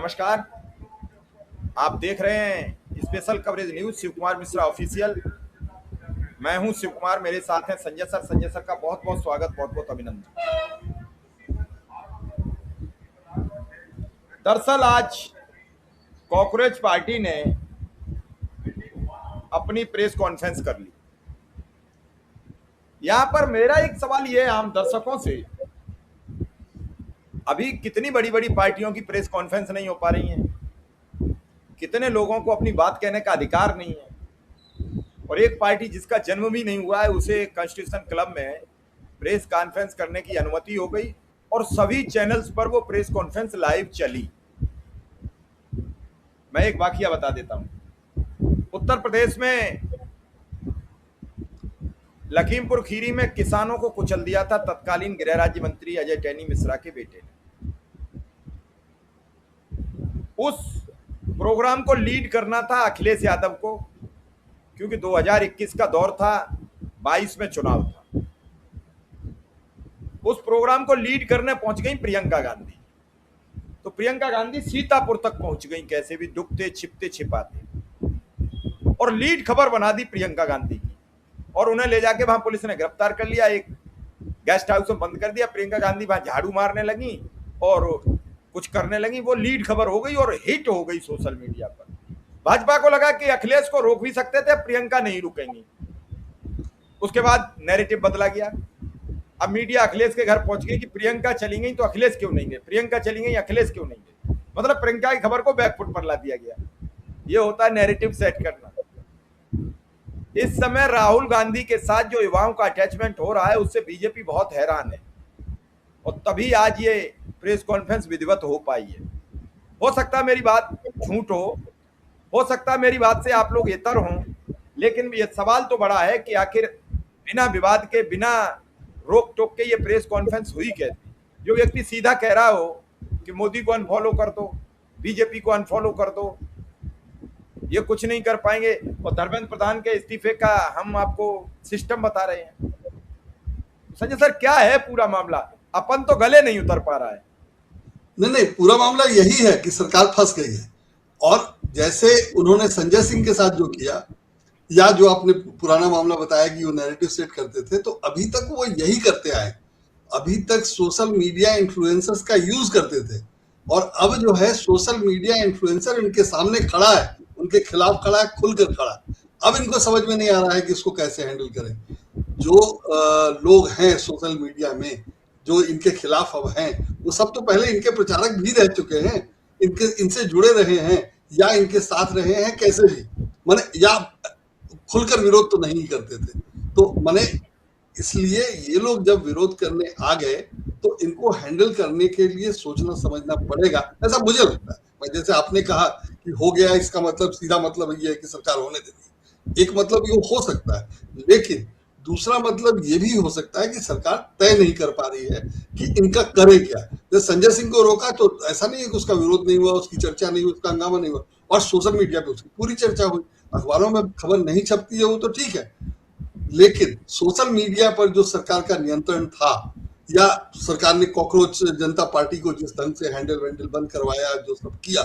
नमस्कार। आप देख रहे हैं special coverage news Shiv Kumar Mishra official. मैं हूं शिव कुमार, मेरे साथ हैं संजय सर। संजय सर का बहुत बहुत स्वागत, बहुत बहुत अभिनंदन। दरअसल आज कॉकरोच पार्टी ने अपनी प्रेस कॉन्फ्रेंस कर ली। यहां पर मेरा एक सवाल यह है आम दर्शकों से, अभी कितनी बड़ी बड़ी पार्टियों की प्रेस कॉन्फ्रेंस नहीं हो पा रही है, कितने लोगों को अपनी बात कहने का अधिकार नहीं है, और एक पार्टी जिसका जन्म भी नहीं हुआ है उसे कॉन्स्टिट्यूशन क्लब में प्रेस कॉन्फ्रेंस करने की अनुमति हो गई और सभी चैनल्स पर वो प्रेस कॉन्फ्रेंस लाइव चली। मैं एक वाकया बता देता हूं। उत्तर प्रदेश में लखीमपुर खीरी में किसानों को कुचल दिया था तत्कालीन गृह राज्य मंत्री अजय टैनी मिश्रा के बेटे ने। उस प्रोग्राम को लीड करना था अखिलेश यादव को, क्योंकि 2021 का दौर था, 22 में चुनाव था। उस प्रोग्राम को लीड करने पहुंच गई प्रियंका गांधी। तो प्रियंका गांधी सीतापुर तक पहुंच गई, कैसे भी दुखते छिपते छिपाते, और लीड खबर बना दी प्रियंका गांधी की, और उन्हें ले जाके वहां पुलिस ने गिरफ्तार कर लिया, एक गेस्ट हाउस में बंद कर दिया। प्रियंका गांधी वहां झाड़ू मारने लगी और कुछ करने लगी, वो लीड खबर हो गई और हिट हो गई सोशल मीडिया पर। भाजपा को लगा कि अखिलेश को रोक भी सकते थे, प्रियंका नहीं रुकेंगी। उसके बाद नैरेटिव बदला गया। अब मीडिया अखिलेश के घर पहुंच गई कि प्रियंका चली गई तो अखिलेश क्यों नहीं गए, प्रियंका चली गई अखिलेश क्यों नहीं गए। मतलब प्रियंका की खबर को बैकफुट पर ला दिया गया। ये होता है नैरेटिव सेट करना। इस समय राहुल गांधी के साथ जो युवाओं का अटैचमेंट हो रहा है उससे बीजेपी बहुत हैरान है, और तभी आज ये प्रेस कॉन्फ्रेंस विधिवत हो पाई है। हो सकता है मेरी बात झूठ हो सकता है मेरी बात से आप लोग इतर हों, लेकिन ये सवाल तो बड़ा है कि आखिर बिना विवाद के, बिना रोक टोक के ये प्रेस कॉन्फ्रेंस हुई कैसे। जो व्यक्ति सीधा कह रहा हो कि मोदी को अनफॉलो कर दो, बीजेपी को अनफॉलो कर दो, ये कुछ नहीं कर पाएंगे, और धर्मेंद्र प्रधान के इस्तीफे का हम आपको सिस्टम बता रहे हैं। संजय सर, क्या है पूरा मामला? अपन तो गले नहीं उतर पा रहा है। नहीं, पूरा मामला यही है कि सरकार फंस गई है। और जैसे उन्होंने संजय सिंह के साथ जो किया, या जो आपने पुराना मामला बताया कि वो नैरेटिव सेट करते थे, तो अभी तक वो यही करते आए। अभी तक सोशल मीडिया इन्फ्लुएंसर्स का यूज करते थे, और अब जो है सोशल मीडिया इन्फ्लुएंसर इनके सामने खड़ा है, उनके खिलाफ खड़ा है, खुलकर खड़ा है। अब इनको समझ में नहीं आ रहा है कि इसको कैसे हैंडल करें। जो लोग हैं सोशल मीडिया में जो इनके खिलाफ अब हैं, वो सब तो पहले इनके प्रचारक भी रह चुके हैं, इनसे जुड़े रहे हैं या इनके साथ रहे हैं, कैसे भी माने, या खुलकर विरोध तो नहीं करते थे। तो माने इसलिए ये लोग जब विरोध करने आ गए तो इनको हैंडल करने के लिए सोचना समझना पड़ेगा, ऐसा मुझे लगता है। जैसे आपने कहा कि हो गया, इसका मतलब सीधा मतलब ये है कि सरकार होने देगी। एक मतलब ये हो सकता है, लेकिन दूसरा मतलब ये भी हो सकता है कि सरकार तय नहीं कर पा रही है कि इनका करे क्या। जब संजय सिंह को रोका तो ऐसा नहीं है कि उसका विरोध नहीं हुआ, उसकी चर्चा नहीं हुई, उसका हंगामा नहीं हुआ, और सोशल मीडिया पे उसकी पूरी चर्चा हुई। अखबारों में खबर नहीं छपती है वो तो ठीक है, लेकिन सोशल मीडिया पर जो सरकार का नियंत्रण था, या सरकार ने कॉकरोच जनता पार्टी को जिस ढंग से हैंडल वैंडल बंद करवाया, जो सब किया,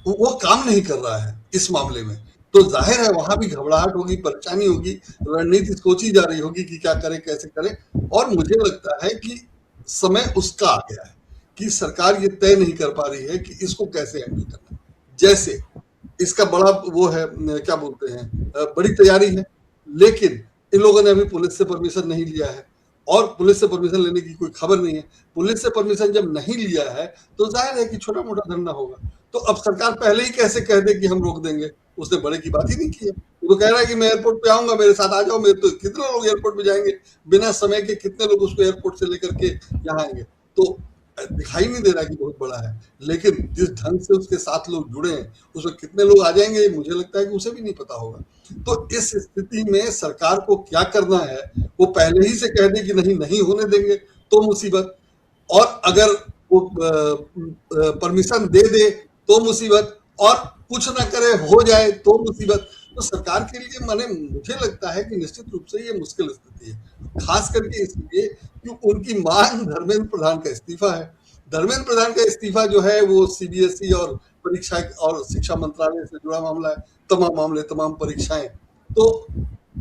वो काम नहीं कर रहा है इस मामले में। तो जाहिर है वहां भी घबराहट होगी, परेशानी होगी, रणनीति सोची जा रही होगी कि क्या करें, कैसे करें। और मुझे लगता है कि समय उसका आ गया है कि सरकार ये तय नहीं कर पा रही है कि इसको कैसे हैंडल करना। जैसे इसका बड़ा वो है, क्या बोलते हैं, बड़ी तैयारी है, लेकिन इन लोगों ने अभी पुलिस से परमिशन नहीं लिया है, और पुलिस से परमिशन लेने की कोई खबर नहीं है। पुलिस से परमिशन जब नहीं लिया है तो जाहिर है कि छोटा मोटा धरना होगा। तो अब सरकार पहले ही कैसे कह दे कि हम रोक देंगे, उसने बड़े की बात ही नहीं की है। वो तो कह रहा है कि मैं एयरपोर्ट पे आऊंगा, मेरे साथ आ जाओ। मेरे तो कितने लोग एयरपोर्ट पे जाएंगे बिना समय के, कितने लोग उसको एयरपोर्ट से लेकर के यहाँ आएंगे। तो दिखाई नहीं दे रहा कि बहुत बड़ा है, लेकिन जिस ढंग से उसके साथ लोग जुड़े हैं उसमें कितने लोग आ जाएंगे मुझे लगता है कि उसे भी नहीं पता होगा। तो इस स्थिति में सरकार को क्या करना है, वो पहले ही से कह दे कि नहीं होने देंगे तो मुसीबत, और अगर वो परमिशन दे दे तो मुसीबत, और कुछ ना करे हो जाए तो मुसीबत। तो सरकार के लिए माने मुझे लगता है कि निश्चित रूप से ये मुश्किल स्थिति है, खास करके इसलिए कि उनकी मांग धर्मेंद्र प्रधान का इस्तीफा है। धर्मेंद्र प्रधान का इस्तीफा जो है वो सीबीएसई और परीक्षा और शिक्षा मंत्रालय से जुड़ा मामला है, तमाम मामले, तमाम परीक्षाएं। तो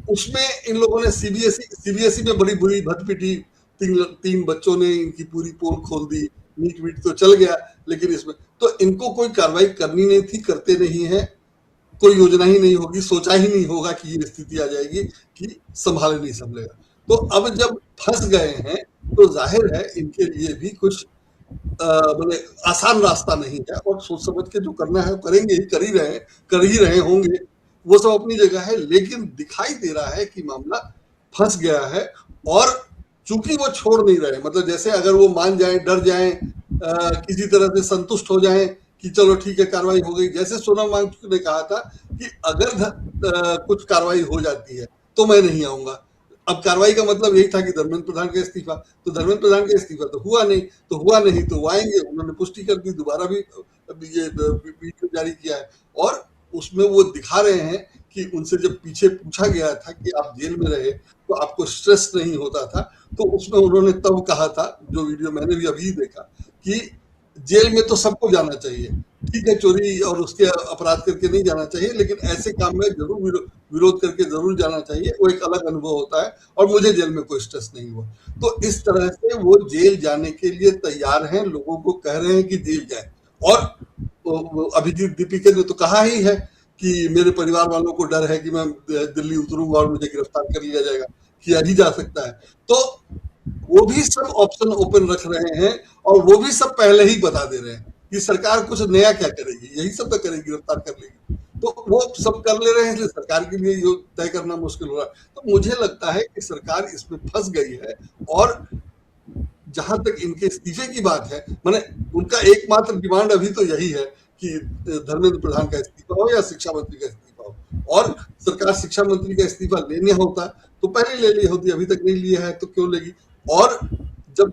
उसमें इन लोगों ने सीबीएसई में बड़ी बुरी भद पिटी, तीन बच्चों ने इनकी पूरी पोल खोल दी, नीट वीट तो चल गया, लेकिन इसमें तो इनको कोई कार्रवाई करनी नहीं थी, करते नहीं है, कोई योजना ही नहीं होगी, सोचा ही नहीं होगा कि ये स्थिति आ जाएगी कि संभाले नहीं संभलेगा। तो अब जब फंस गए हैं तो जाहिर है इनके लिए भी कुछ मतलब आसान रास्ता नहीं है, और सोच समझ के जो करना है करेंगे ही, कर ही रहे होंगे, वो सब अपनी जगह है। लेकिन दिखाई दे रहा है कि मामला फंस गया है, और चूंकि वो छोड़ नहीं रहे, मतलब जैसे अगर वो मान जाए, डर जाए, किसी तरह से संतुष्ट हो जाए कि चलो ठीक है कार्रवाई हो गई, जैसे सोनम वांगचुक ने कहा था कि अगर कुछ कार्रवाई हो जाती है तो मैं नहीं आऊंगा। अब कार्रवाई का मतलब यही था कि धर्मेंद्र प्रधान का इस्तीफा, तो धर्मेंद्र प्रधान का इस्तीफा तो हुआ नहीं, तो वो आएंगे, उन्होंने पुष्टि कर दी, दोबारा भी ये वीडियो जारी किया है, और उसमें वो दिखा रहे हैं कि उनसे जब पीछे पूछा गया था कि आप जेल में रहे तो आपको स्ट्रेस नहीं होता था, तो उसमें उन्होंने तब कहा था, जो वीडियो मैंने भी अभी देखा, कि जेल में तो सबको जाना चाहिए, ठीक है चोरी और उसके अपराध करके नहीं जाना चाहिए, लेकिन ऐसे काम में जरूर विरोध करके जरूर जाना चाहिए, वो एक अलग अनुभव होता है, और मुझे जेल में कोई स्ट्रेस नहीं हुआ। तो इस तरह से वो जेल जाने के लिए तैयार हैं, लोगों को कह रहे हैं कि जेल जाए। और अभिजीत दीपिका ने तो कहा ही है कि मेरे परिवार वालों को डर है कि मैं दिल्ली उतरूंगा और मुझे गिरफ्तार कर लिया जाएगा, किया ही जा सकता है। तो वो भी सब ऑप्शन ओपन रख रहे हैं, और वो भी सब पहले ही बता दे रहे हैं कि सरकार कुछ नया क्या करेगी, यही सब तो करेगी, गिरफ्तार कर लेगी। तो वो सब कर ले रहे हैं, इसलिए सरकार के लिए ये तय करना मुश्किल हो रहा है। तो मुझे लगता है कि सरकार इसमें फंस गई है, और जहां तक इनके इस्तीफे की बात है, माने उनका एकमात्र डिमांड अभी तो यही है कि धर्मेंद्र प्रधान का इस्तीफा हो या शिक्षा मंत्री का इस्तीफा हो, और सरकार शिक्षा मंत्री का इस्तीफा लेने होता तो पहले ले ली होती, अभी तक नहीं लिया है तो क्यों लेगी। और जब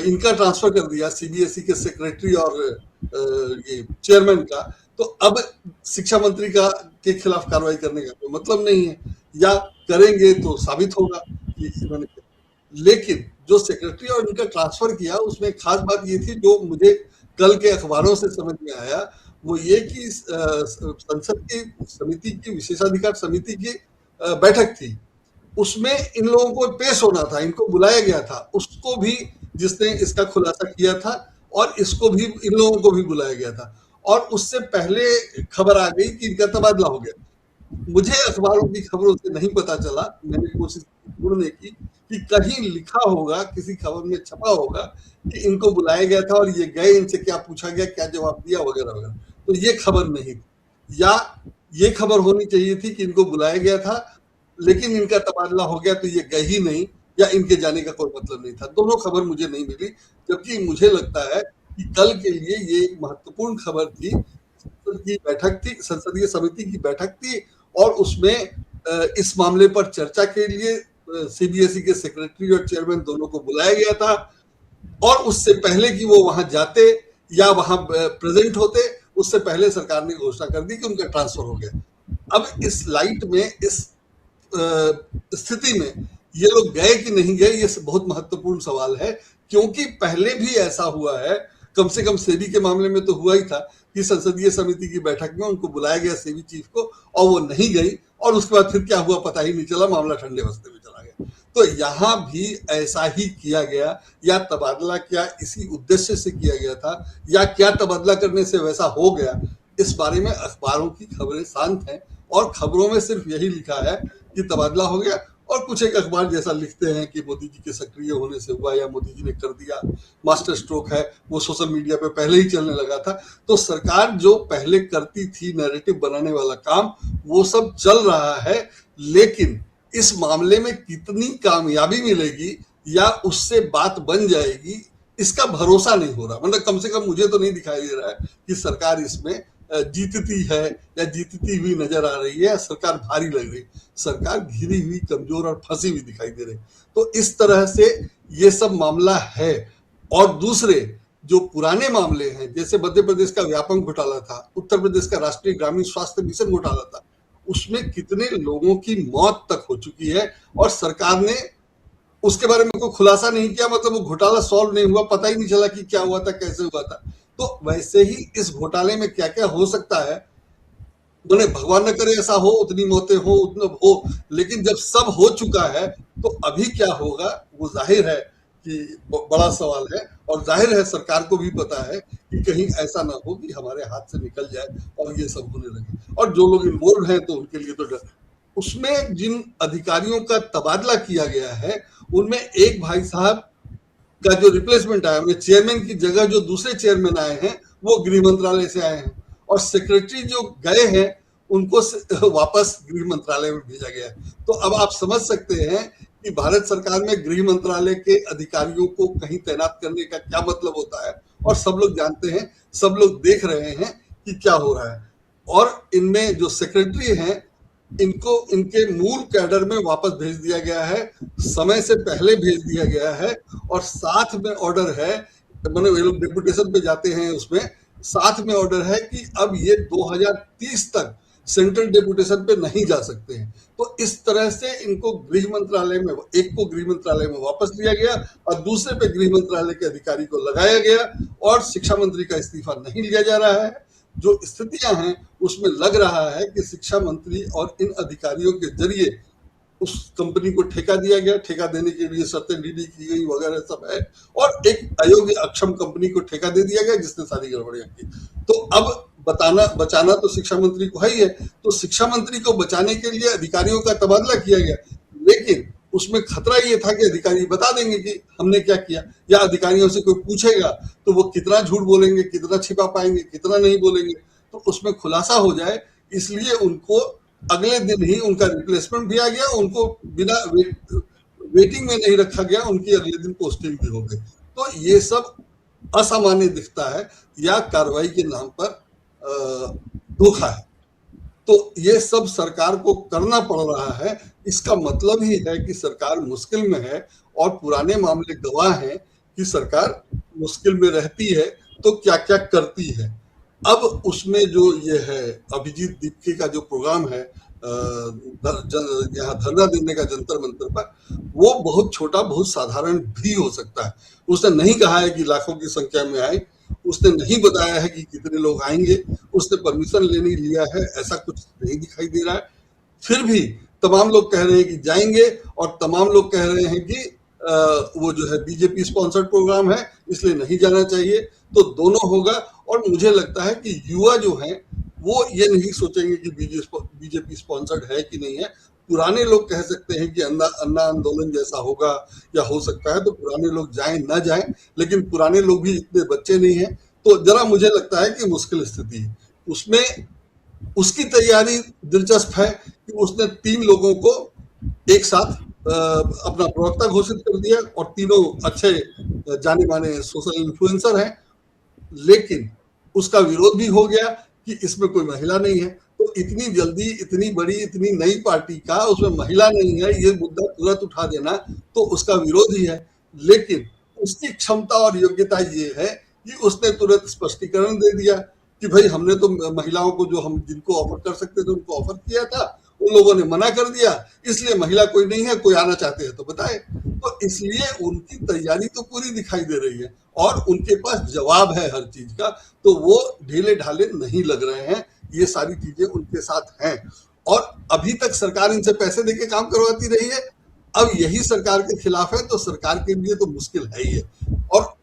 इनका ट्रांसफर कर दिया सीबीएसई के सेक्रेटरी और ये चेयरमैन का, तो अब शिक्षा मंत्री का के खिलाफ कार्रवाई करने का कोई मतलब नहीं है, या करेंगे तो साबित होगा कि इन्होंने। लेकिन जो सेक्रेटरी और इनका ट्रांसफर किया, उसमें खास बात ये थी, जो मुझे कल के अखबारों से समझ में आया, वो ये कि संसद की समिति की, विशेषाधिकार समिति की बैठक थी, उसमें इन लोगों को पेश होना था, इनको बुलाया गया था, उसको भी जिसने इसका खुलासा किया था, और इसको भी, इन लोगों को भी बुलाया गया था, और उससे पहले खबर आ गई कि इनका तबादला हो गया। मुझे अखबारों की खबरों से नहीं पता चला, मैंने कोशिश ढूंढने की कि कहीं लिखा होगा, किसी खबर में छपा होगा कि इनको बुलाया गया था और ये गए, इनसे क्या पूछा गया, क्या जवाब दिया, वगैरह वगैरह। तो ये खबर नहीं थी, या ये खबर होनी चाहिए थी कि इनको बुलाया गया था लेकिन इनका तबादला हो गया, तो ये गए ही नहीं, या इनके जाने का कोई मतलब नहीं था। दोनों खबर मुझे नहीं मिली, जबकि मुझे लगता है कि कल के लिए ये एक महत्वपूर्ण खबर थी। संसद की बैठक थी, संसदीय समिति की बैठक थी, और उसमें इस मामले पर चर्चा के लिए सीबीएसई के सेक्रेटरी और चेयरमैन दोनों को बुलाया गया था, और उससे पहले कि वो वहां जाते या वहां प्रेजेंट होते, उससे पहले सरकार ने घोषणा कर दी कि उनका ट्रांसफर हो गया। अब इस लाइट में, इस स्थिति में ये लोग गए कि नहीं गए, ये बहुत महत्वपूर्ण सवाल है, क्योंकि पहले भी ऐसा हुआ है, कम से कम सेबी के मामले में तो हुआ ही था कि संसदीय समिति की बैठक में उनको बुलाया गया सेबी चीफ को, और वो नहीं गई, और उसके बाद फिर क्या हुआ पता ही नहीं चला, मामला ठंडे बस्ते में चला गया। तो यहाँ भी ऐसा ही किया गया, या तबादला क्या इसी उद्देश्य से किया गया था, या क्या तबादला करने से वैसा हो गया, इस बारे में अखबारों की खबरें शांत हैं, और खबरों में सिर्फ यही लिखा है कि तबादला हो गया, और कुछ एक अखबार जैसा लिखते हैं कि मोदी जी के सक्रिय होने से हुआ, या मोदी जी ने कर दिया, मास्टर स्ट्रोक है, वो सोशल मीडिया पे पहले ही चलने लगा था। तो सरकार जो पहले करती थी नैरेटिव बनाने वाला काम, वो सब चल रहा है, लेकिन इस मामले में कितनी कामयाबी मिलेगी या उससे बात बन जाएगी, इसका भरोसा नहीं हो रहा। मतलब कम से कम मुझे तो नहीं दिखाई दे रहा है कि सरकार इसमें जीतती है या जीतती हुई नजर आ रही है, सरकार भारी लग रही, सरकार घिरी हुई, कमजोर और फंसी हुई दिखाई दे रही। तो इस तरह से ये सब मामला है। और दूसरे जो पुराने मामले हैं, जैसे मध्य प्रदेश का व्यापक घोटाला था, उत्तर प्रदेश का राष्ट्रीय ग्रामीण स्वास्थ्य मिशन घोटाला था, उसमें कितने लोगों की मौत तक हो चुकी है, और सरकार ने उसके बारे में कोई खुलासा नहीं किया, मतलब वो घोटाला सॉल्व नहीं हुआ, पता ही नहीं चला कि क्या हुआ था, कैसे हुआ था। तो वैसे ही इस घोटाले में क्या क्या हो सकता है, मैंने भगवान न करे ऐसा हो, उतनी मौतें हो, उतना हो, लेकिन जब सब हो चुका है तो अभी क्या होगा वो जाहिर है कि बड़ा सवाल है। और जाहिर है सरकार को भी पता है कि कहीं ऐसा ना हो कि हमारे हाथ से निकल जाए और ये सब होने लगे। और जो लोग इन्वॉल्व हैं तो उनके लिए तो डर। उसमें जिन अधिकारियों का तबादला किया गया है उनमें एक भाई साहब का जो रिप्लेसमेंट आया, चेयरमैन की जगह जो दूसरे चेयरमैन आए हैं वो गृह मंत्रालय से आए हैं, और सेक्रेटरी जो गए हैं उनको वापस गृह मंत्रालय में भेजा गया है। तो अब आप समझ सकते हैं कि भारत सरकार में गृह मंत्रालय के अधिकारियों को कहीं तैनात करने का क्या मतलब होता है, और सब लोग जानते हैं, सब लोग देख रहे हैं कि क्या हो रहा है। और इनमें जो सेक्रेटरी हैं इनको इनके मूल कैडर में वापस भेज दिया गया है, समय से पहले भेज दिया गया है, और साथ में ऑर्डर है, मैंने ये लोग डेपुटेशन पे जाते हैं, उसमें साथ में ऑर्डर है कि अब ये 2030 तक सेंट्रल डेपुटेशन पे नहीं जा सकते हैं। तो इस तरह से इनको गृह मंत्रालय में, एक को गृह मंत्रालय में वापस लिया गया और दूसरे पे गृह मंत्रालय के अधिकारी को लगाया गया, और शिक्षा मंत्री का इस्तीफा नहीं लिया जा रहा है। जो स्थितियां हैं उसमें लग रहा है कि शिक्षा मंत्री और इन अधिकारियों के जरिए उस कंपनी को ठेका दिया गया, ठेका देने के लिए शर्तें डी की गई वगैरह सब है, और एक अयोग्य अक्षम कंपनी को ठेका दे दिया गया जिसने सारी गड़बड़ियां की। तो अब बचाना तो शिक्षा मंत्री को है ही है, तो शिक्षा मंत्री को बचाने के लिए अधिकारियों का तबादला किया गया, लेकिन उसमें खतरा ये था कि अधिकारी बता देंगे कि हमने क्या किया, या अधिकारियों से कोई पूछेगा तो वो कितना झूठ बोलेंगे, कितना छिपा पाएंगे, कितना नहीं बोलेंगे, तो उसमें खुलासा हो जाए, इसलिए उनको अगले दिन ही उनका रिप्लेसमेंट दिया गया, उनको बिना वेटिंग में नहीं रखा गया, उनकी अगले दिन पोस्टिंग भी हो गई। तो ये सब असामान्य दिखता है या कार्रवाई के नाम पर धोखा है। तो ये सब सरकार को करना पड़ रहा है, इसका मतलब ही है कि सरकार मुश्किल में है, और पुराने मामले गवाह हैं कि सरकार मुश्किल में रहती है तो क्या क्या करती है। अब उसमें जो ये है अभिजीत दीपकी का जो प्रोग्राम है यहाँ धरना देने का जंतर मंतर पर, वो बहुत छोटा बहुत साधारण भी हो सकता है। उसने नहीं कहा है कि लाखों की संख्या में आए, उसने नहीं बताया है कि कितने लोग आएंगे, उसने परमिशन लेने लिया है ऐसा कुछ नहीं दिखाई दे रहा है। फिर भी तमाम लोग कह रहे हैं कि जाएंगे, और तमाम लोग कह रहे हैं कि वो जो है बीजेपी स्पॉन्सर्ड प्रोग्राम है इसलिए नहीं जाना चाहिए। तो दोनों होगा, और मुझे लगता है कि युवा जो हैं वो ये नहीं सोचेंगे कि बीजेपी स्पॉन्सर्ड है कि नहीं है। पुराने लोग कह सकते हैं कि अन्ना आंदोलन जैसा होगा या हो सकता है, तो पुराने लोग जाएं ना जाएं, लेकिन पुराने लोग भी इतने बच्चे नहीं हैं, तो जरा मुझे लगता है कि मुश्किल स्थिति है उसमें। उसकी तैयारी दिलचस्प है कि उसने 3 लोगों को एक साथ अपना प्रवक्ता घोषित कर दिया, और तीनों अच्छे जाने माने सोशल इन्फ्लुएंसर हैं, लेकिन उसका विरोध भी हो गया कि इसमें कोई महिला नहीं है। तो इतनी जल्दी इतनी बड़ी इतनी नई पार्टी का उसमें महिला नहीं है, ये मुद्दा तुरंत उठा देना तो उसका विरोध ही है। लेकिन उसकी क्षमता और योग्यता ये है कि उसने तुरंत स्पष्टीकरण दे दिया कि भाई हमने तो महिलाओं को जो हम जिनको ऑफर कर सकते थे उनको ऑफर किया था, उन लोगों ने मना कर दिया, इसलिए महिला कोई नहीं है, कोई आना चाहते हैं तो बताए। तो इसलिए उनकी तैयारी तो पूरी दिखाई दे रही है, और उनके पास जवाब है हर चीज का, तो वो ढीले ढाले नहीं लग रहे हैं, ये सारी चीजें उनके साथ हैं। और अभी तक सरकार इनसे पैसे देके काम करवाती रही है, अब यही सरकार के खिलाफ है तो सरकार के लिए तो मुश्किल है ही है। और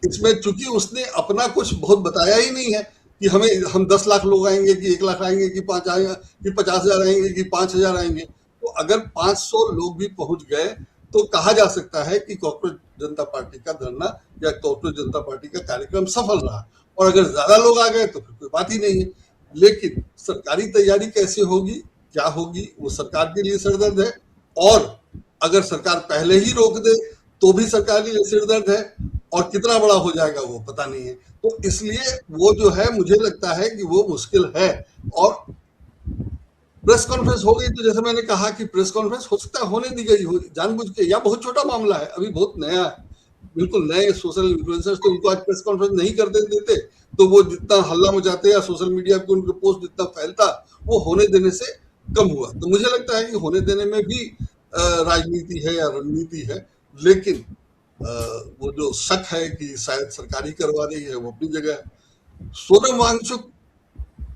इसमें चूंकि उसने अपना कुछ बहुत बताया ही नहीं है कि हम 10 लाख लोग आएंगे कि 1 लाख आएंगे कि 5 आएंगे कि 50,000 आएंगे कि 5,000 आएंगे, तो अगर 500 लोग भी पहुंच गए तो कहा जा सकता है कि कॉर्पोरेट जनता पार्टी का धरना या कॉर्पोरेट जनता पार्टी का कार्यक्रम सफल रहा। और अगर ज्यादा लोग आ गए तो फिर कोई बात ही नहीं है। लेकिन सरकारी तैयारी कैसे होगी, क्या होगी, वो सरकार के लिए सिरदर्द है, और अगर सरकार पहले ही रोक दे तो भी सरकार के लिए सिरदर्द है, और कितना बड़ा हो जाएगा वो पता नहीं है। तो इसलिए वो जो है मुझे लगता है कि वो मुश्किल है। और प्रेस कॉन्फ्रेंस हो गई तो जैसे मैंने कहा कि प्रेस कॉन्फ्रेंस हो सकता है होने दी गई हो जानबूझ के, या बहुत छोटा मामला है, अभी बहुत नया है, बिल्कुल नए सोशल इन्फ्लुएंसर्स, तो उनको आज प्रेस कॉन्फ्रेंस नहीं करते देते तो वो जितना हल्ला मचाते या सोशल मीडिया पे उनके पोस्ट जितना फैलता वो होने देने से कम हुआ। तो मुझे लगता है कि होने देने में भी राजनीति है या रणनीति है, लेकिन वो जो शक है कि शायद सरकार ही करवा रही है, वो अपनी जगह है। सोनम वांगचुक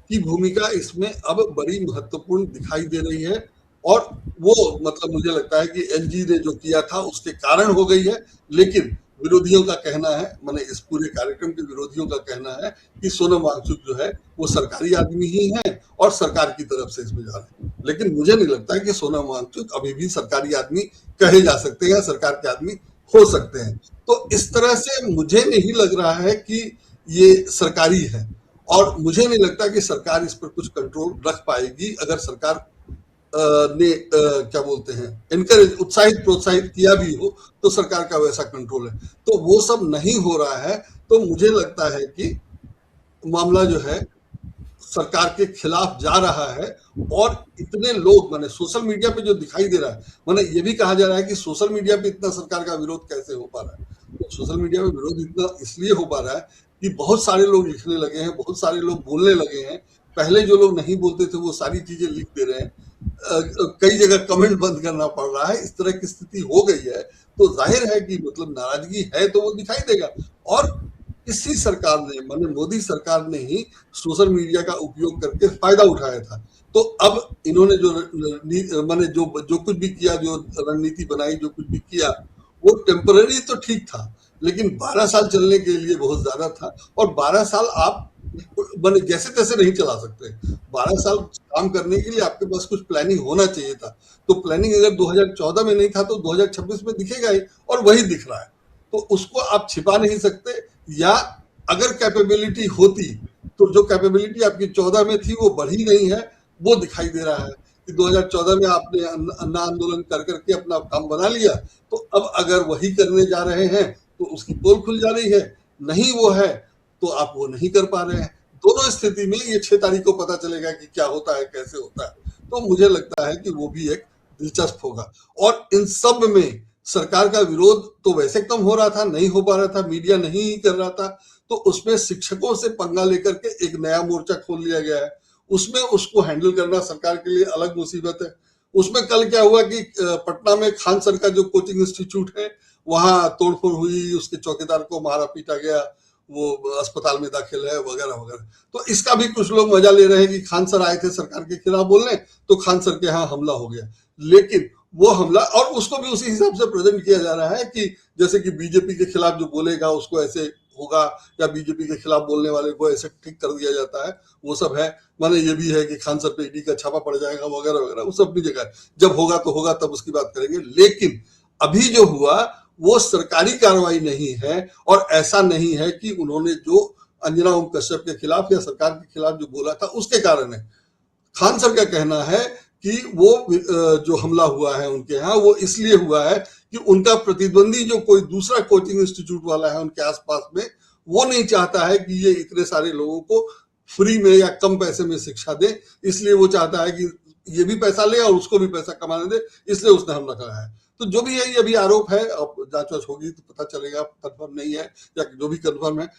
की भूमिका इसमें अब बड़ी महत्वपूर्ण दिखाई दे रही है, और वो मतलब मुझे लगता है कि एलजी ने जो किया था उसके कारण हो गई है। लेकिन विरोधियों का कहना है, माने इस पूरे कार्यक्रम के विरोधियों का कहना है कि सोनम वांगचुक जो है वो सरकारी आदमी ही है और सरकार की तरफ से इसमें जा रहे हैं। लेकिन मुझे नहीं लगता है कि सोनम वांगचुक अभी भी सरकारी आदमी कहे जा सकते हैं या सरकार के आदमी हो सकते हैं। तो इस तरह से मुझे नहीं लग रहा है कि ये सरकारी है, और मुझे नहीं लगता कि सरकार इस पर कुछ कंट्रोल रख पाएगी। अगर सरकार ने क्या बोलते हैं इनकरेज, उत्साहित प्रोत्साहित किया भी हो तो सरकार का वैसा कंट्रोल है, तो वो सब नहीं हो रहा है। तो मुझे लगता है कि मामला जो है सरकार के खिलाफ जा रहा है। और इतने लोग, माने सोशल मीडिया पे जो दिखाई दे रहा है, माने ये भी कहा जा रहा है कि सोशल मीडिया पे इतना सरकार का विरोध कैसे हो पा रहा है। तो सोशल मीडिया में विरोध इतना इसलिए हो पा रहा है कि बहुत सारे लोग लिखने लगे हैं, बहुत सारे लोग बोलने लगे हैं। पहले जो लोग नहीं बोलते थे वो सारी चीजें लिख दे रहे हैं। कई जगह कमेंट बंद करना पड़ रहा है, इस तरह की स्थिति हो गई है। तो जाहिर है कि मतलब नाराजगी है तो वो दिखाई देगा। और इसी सरकार ने, माने मोदी सरकार ने ही सोशल मीडिया का उपयोग करके फायदा उठाया था। तो अब इन्होंने जो माने जो कुछ भी किया, जो रणनीति बनाई, जो कुछ भी किया, वो टेम्पररी तो ठीक था, लेकिन 12 साल चलने के लिए बहुत ज्यादा था। और 12 साल आप माने जैसे तैसे नहीं चला सकते। 12 साल काम करने के लिए आपके पास कुछ प्लानिंग होना चाहिए था। तो प्लानिंग अगर 2014 में नहीं था तो 2026 में दिखेगा ही, और वही दिख रहा है। तो उसको आप छिपा नहीं सकते। या अगर कैपेबिलिटी होती तो जो कैपेबिलिटी आपकी 14 में थी वो बढ़ी नहीं है, वो दिखाई दे रहा है कि 2014 में आपने अन्ना आंदोलन कर करके अपना काम बना लिया, तो अब अगर वही करने जा रहे हैं तो उसकी पोल खुल जा रही है। नहीं वो है तो आप वो नहीं कर पा रहे हैं। दोनों स्थिति में ये 6 तारीख को पता चलेगा कि क्या होता है, कैसे होता है। तो मुझे लगता है कि वो भी एक दिलचस्प होगा। और इन सब में सरकार का विरोध तो वैसे कम हो रहा था, नहीं हो पा रहा था, मीडिया नहीं कर रहा था। तो उसमें शिक्षकों से पंगा लेकर के एक नया मोर्चा खोल लिया गया है। उसमें उसको हैंडल करना सरकार के लिए अलग मुसीबत है। उसमें कल क्या हुआ कि पटना में खान सर का जो कोचिंग इंस्टीट्यूट है, वहां तोड़फोड़ हुई, उसके चौकीदार को मारा पीटा गया, वो अस्पताल में दाखिल है, वगैरह वगैरह। तो इसका भी कुछ लोग मजा ले रहे हैं कि खान सर आए थे सरकार के खिलाफ बोलने, तो खान सर के यहाँ हमला हो गया। लेकिन वो हमला, और उसको भी उसी हिसाब से प्रेजेंट किया जा रहा है कि जैसे कि बीजेपी के खिलाफ जो बोलेगा उसको ऐसे होगा, या बीजेपी के खिलाफ बोलने वाले को ऐसे ठीक कर दिया जाता है। वो सब है। माने ये भी है कि खान सर पे ईडी का छापा पड़ जाएगा, वगैरह वगैरह। वो सब अपनी जगह है। जब होगा तो होगा, तब उसकी बात करेंगे। लेकिन अभी जो हुआ वो सरकारी कार्रवाई नहीं है, और ऐसा नहीं है कि उन्होंने जो अंजना ओम कश्यप के खिलाफ या सरकार के खिलाफ जो बोला था उसके कारण है। खान सर का कहना है कि वो जो हमला हुआ है उनके यहाँ, वो इसलिए हुआ है कि उनका प्रतिद्वंदी जो कोई दूसरा कोचिंग इंस्टीट्यूट वाला है उनके आसपास में, वो नहीं चाहता है कि ये इतने सारे लोगों को फ्री में या कम पैसे में शिक्षा दे। इसलिए वो चाहता है कि ये भी पैसा ले और उसको भी पैसा कमाने दे, इसलिए उसने हमला करा है। तो जो भी है, ये भी आरोप है। अब जांच वाच होगी तो पता चलेगा, कंफर्म नहीं है, या जो भी कंफर्म है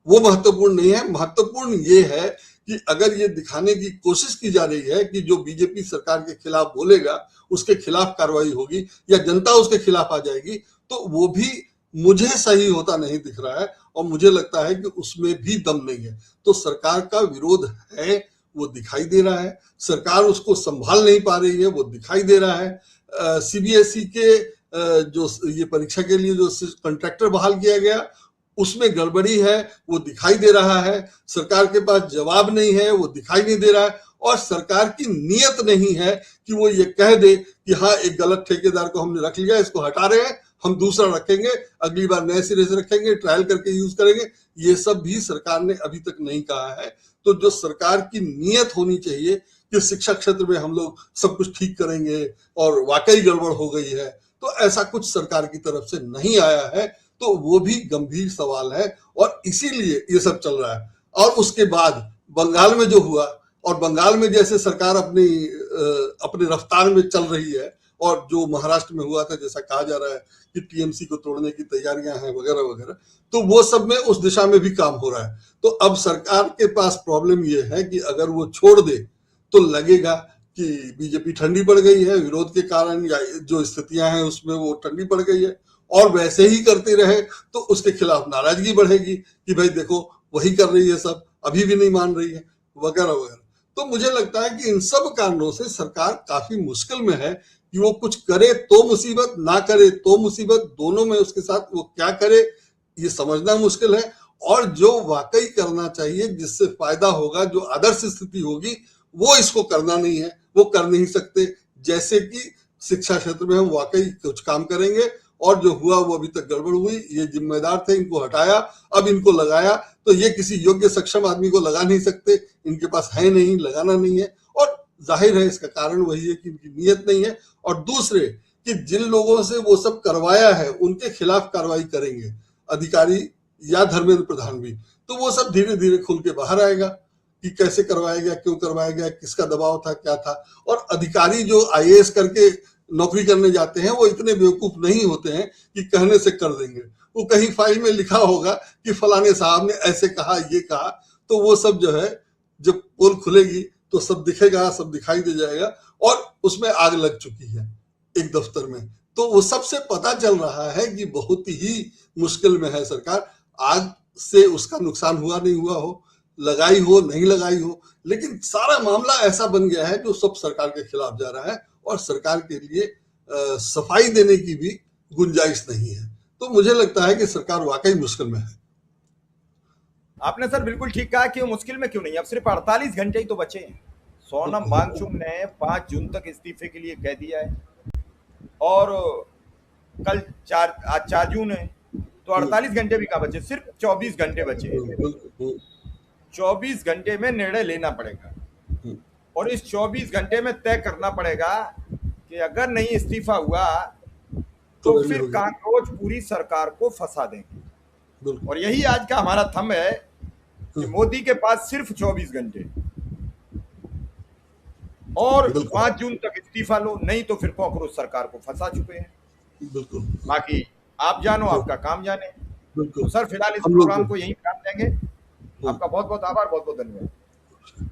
वो महत्वपूर्ण नहीं है। महत्वपूर्ण ये है कि अगर ये दिखाने की कोशिश की जा रही है कि जो बीजेपी सरकार के खिलाफ बोलेगा उसके खिलाफ कार्रवाई होगी या जनता उसके खिलाफ आ जाएगी, तो वो भी मुझे सही होता नहीं दिख रहा है। और मुझे लगता है कि उसमें भी दम नहीं है। तो सरकार का विरोध है, वो दिखाई दे रहा है। सरकार उसको संभाल नहीं पा रही है, वो दिखाई दे रहा है। सीबीएसई के जो ये परीक्षा के लिए जो कॉन्ट्रैक्टर बहाल किया गया, उसमें गड़बड़ी है, वो दिखाई दे रहा है। सरकार के पास जवाब नहीं है, वो दिखाई नहीं दे रहा है। और सरकार की नीयत नहीं है कि वो ये कह दे कि हाँ, एक गलत ठेकेदार को हमने रख लिया, इसको हटा रहे हैं, हम दूसरा रखेंगे, अगली बार नए सिरे से रखेंगे, ट्रायल करके यूज करेंगे। ये सब भी सरकार ने अभी तक नहीं कहा है। तो जो सरकार की नीयत होनी चाहिए कि शिक्षा क्षेत्र में हम लोग सब कुछ ठीक करेंगे और वाकई गड़बड़ हो गई है, तो ऐसा कुछ सरकार की तरफ से नहीं आया है। तो वो भी गंभीर सवाल है, और इसीलिए ये सब चल रहा है। और उसके बाद बंगाल में जो हुआ, और बंगाल में जैसे सरकार अपनी रफ्तार में चल रही है, और जो महाराष्ट्र में हुआ था, जैसा कहा जा रहा है कि टीएमसी को तोड़ने की तैयारियां हैं, वगैरह वगैरह, तो वो सब में उस दिशा में भी काम हो रहा है। तो अब सरकार के पास प्रॉब्लम ये है कि अगर वो छोड़ दे तो लगेगा कि बीजेपी ठंडी पड़ गई है विरोध के कारण, या जो स्थितियां हैं उसमें वो ठंडी पड़ गई है। और वैसे ही करते रहे तो उसके खिलाफ नाराजगी बढ़ेगी कि भाई देखो वही कर रही है सब, अभी भी नहीं मान रही है, वगैरह वगैरह। तो मुझे लगता है कि इन सब कारणों से सरकार काफी मुश्किल में है कि वो कुछ करे तो मुसीबत, ना करे तो मुसीबत, दोनों में उसके साथ वो क्या करे ये समझना मुश्किल है। और जो वाकई करना चाहिए, जिससे फायदा होगा, जो आदर्श स्थिति होगी, वो इसको करना नहीं है, वो कर नहीं सकते। जैसे कि शिक्षा क्षेत्र में हम वाकई कुछ काम करेंगे और जो हुआ वो अभी तक गड़बड़ हुई, ये जिम्मेदार थे, इनको हटाया, अब इनको लगाया, तो ये किसी योग्य सक्षम आदमी को लगा नहीं सकते, इनके पास है नहीं, लगाना नहीं है। और जाहिर है इसका कारण वही है कि इनकी नीयत नहीं है। और दूसरे कि जिन लोगों से वो सब करवाया है उनके खिलाफ कार्रवाई करेंगे अधिकारी या धर्मेंद्र प्रधान भी, तो वो सब धीरे धीरे खुल के बाहर आएगा कि कैसे करवाया गया, क्यों करवाया गया, किसका दबाव था, क्या था। और अधिकारी जो आईएएस करके नौकरी करने जाते हैं वो इतने बेवकूफ नहीं होते हैं कि कहने से कर देंगे। वो कहीं फाइल में लिखा होगा कि फलाने साहब ने ऐसे कहा, ये कहा, तो वो सब जो है जब पोल खुलेगी तो सब दिखेगा, सब दिखाई दे जाएगा। और उसमें आग लग चुकी है एक दफ्तर में, तो वो सबसे पता चल रहा है कि बहुत ही मुश्किल में है सरकार। आग से उसका नुकसान हुआ नहीं हुआ हो, लगाई हो नहीं लगाई हो, लेकिन सारा मामला ऐसा बन गया है जो सब सरकार के खिलाफ जा रहा है और सरकार के लिए सफाई देने की भी गुंजाइश नहीं है। तो मुझे लगता है कि सरकार वाकई मुश्किल में है। आपने सर बिल्कुल ठीक कहा कि वो मुश्किल में क्यों नहीं, अब सिर्फ 48 घंटे ही तो बचे हैं। सोनम वांगचुक ने 5 जून तक इस्तीफे के लिए कह दिया है और कल आज 4 जून है, तो 48 घंटे भी कहाँ बचे, सिर्फ 24 घंटे बचे हैं। 24 घंटे में निर्णय लेना पड़ेगा और इस 24 घंटे में तय करना पड़ेगा कि अगर नहीं इस्तीफा हुआ तो फिर कांग्रेस पूरी सरकार को फंसा देंगे। और यही आज का हमारा थंब है कि मोदी के पास सिर्फ 24 घंटे और 5 जून तक इस्तीफा लो, नहीं तो फिर कांग्रेस सरकार को फंसा चुके हैं। बिल्कुल, बाकी आप जानो, आपका काम जाने। तो सर फिलहाल इस प्रोग्राम को यहीं विराम देंगे। आपका बहुत बहुत आभार, बहुत बहुत धन्यवाद।